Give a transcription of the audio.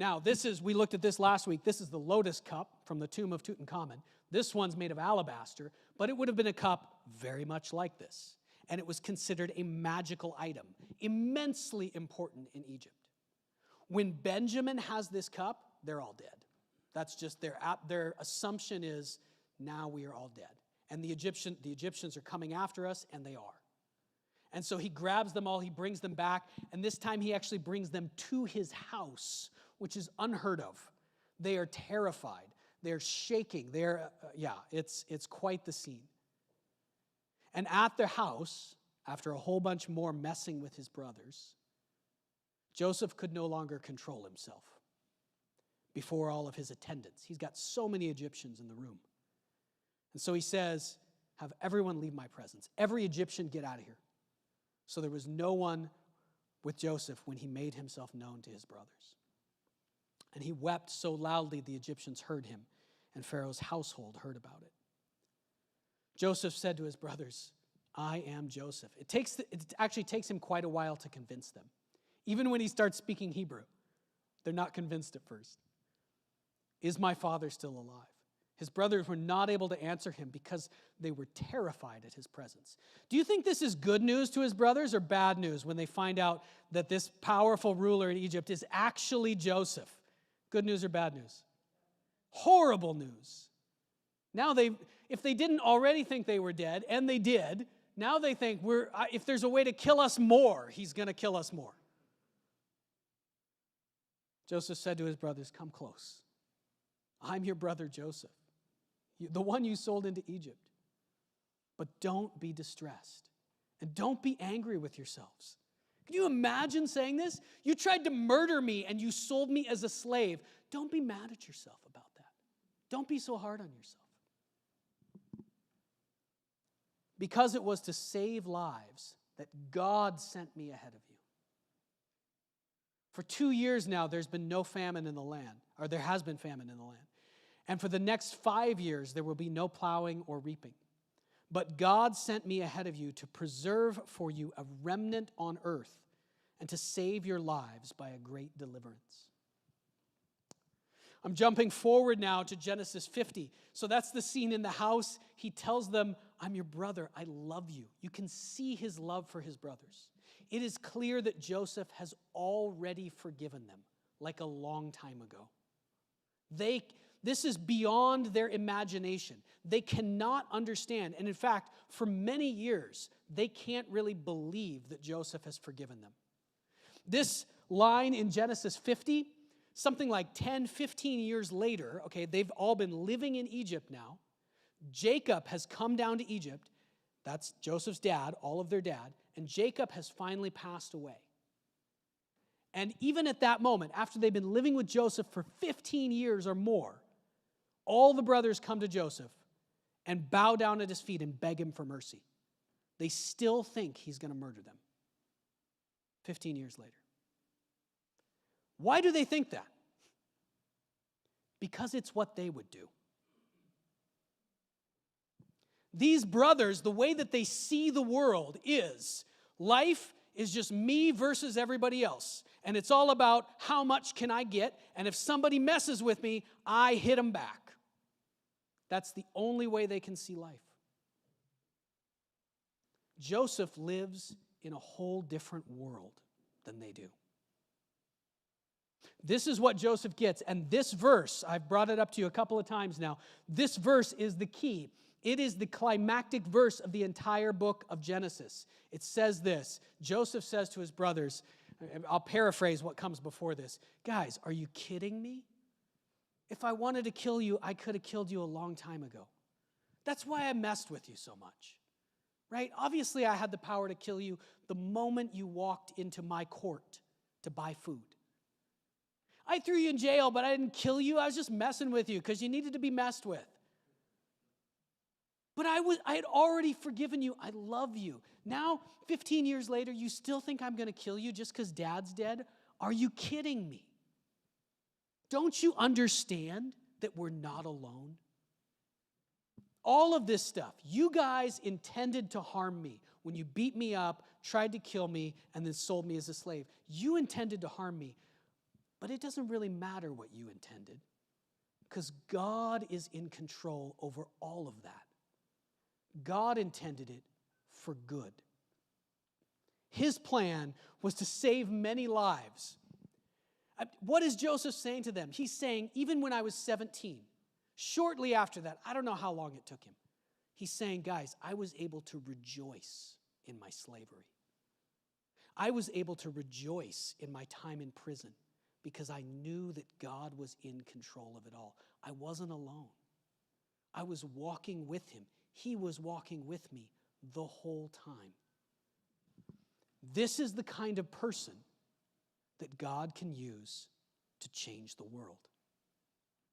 Now, we looked at this last week. This is the lotus cup from the tomb of Tutankhamun. This one's made of alabaster, but it would have been a cup very much like this. And it was considered a magical item, immensely important in Egypt. When Benjamin has this cup, they're all dead. That's just their assumption is, now we are all dead. And the Egyptians are coming after us, and they are. And so he grabs them all, he brings them back, and this time he actually brings them to his house, which is unheard of. They are terrified. They're shaking. It's quite the scene. And at their house, after a whole bunch more messing with his brothers, Joseph could no longer control himself before all of his attendants. He's got so many Egyptians in the room. And so he says, have everyone leave my presence. Every Egyptian get out of here. So there was no one with Joseph when he made himself known to his brothers. And he wept so loudly the Egyptians heard him, and Pharaoh's household heard about it. Joseph said to his brothers, I am Joseph. It actually takes him quite a while to convince them. Even when he starts speaking Hebrew, they're not convinced at first. Is my father still alive? His brothers were not able to answer him because they were terrified at his presence. Do you think this is good news to his brothers or bad news when they find out that this powerful ruler in Egypt is actually Joseph? Good news or bad news? Horrible news. Now if they didn't already think they were dead, and they did, now they think if there's a way to kill us more, he's going to kill us more. Joseph said to his brothers, come close. I'm your brother Joseph, the one you sold into Egypt. But don't be distressed, and don't be angry with yourselves. Can you imagine saying this? You tried to murder me, and you sold me as a slave. Don't be mad at yourself about that. Don't be so hard on yourself. Because it was to save lives that God sent me ahead of you. For 2 years now, there's been no famine in the land, or there has been famine in the land. And for the next 5 years, there will be no plowing or reaping. But God sent me ahead of you to preserve for you a remnant on earth and to save your lives by a great deliverance. I'm jumping forward now to Genesis 50. So that's the scene in the house. He tells them, I'm your brother. I love you. You can see his love for his brothers. It is clear that Joseph has already forgiven them, like a long time ago. This is beyond their imagination. They cannot understand. And in fact, for many years, they can't really believe that Joseph has forgiven them. This line in Genesis 50, something like 10, 15 years later, okay, they've all been living in Egypt now. Jacob has come down to Egypt. That's Joseph's dad, all of their dad. And Jacob has finally passed away. And even at that moment, after they've been living with Joseph for 15 years or more, all the brothers come to Joseph and bow down at his feet and beg him for mercy. They still think he's going to murder them 15 years later. Why do they think that? Because it's what they would do. These brothers, the way that they see the world is life is just me versus everybody else. And it's all about how much can I get, and if somebody messes with me, I hit them back. That's the only way they can see life. Joseph lives in a whole different world than they do. This is what Joseph gets, and this verse, I've brought it up to you a couple of times now, this verse is the key. It is the climactic verse of the entire book of Genesis. It says this. Joseph says to his brothers, I'll paraphrase what comes before this. Guys, are you kidding me? If I wanted to kill you, I could have killed you a long time ago. That's why I messed with you so much, right? Obviously, I had the power to kill you the moment you walked into my court to buy food. I threw you in jail, but I didn't kill you. I was just messing with you because you needed to be messed with. But I had already forgiven you. I love you. Now, 15 years later, you still think I'm going to kill you just because Dad's dead? Are you kidding me? Don't you understand that we're not alone? All of this stuff, you guys intended to harm me when you beat me up, tried to kill me, and then sold me as a slave. You intended to harm me. But it doesn't really matter what you intended, because God is in control over all of that. God intended it for good. His plan was to save many lives. What is Joseph saying to them? He's saying, even when I was 17, shortly after that, I don't know how long it took him, he's saying, guys, I was able to rejoice in my slavery. I was able to rejoice in my time in prison because I knew that God was in control of it all. I wasn't alone. I was walking with him. He was walking with me the whole time. This is the kind of person that God can use to change the world.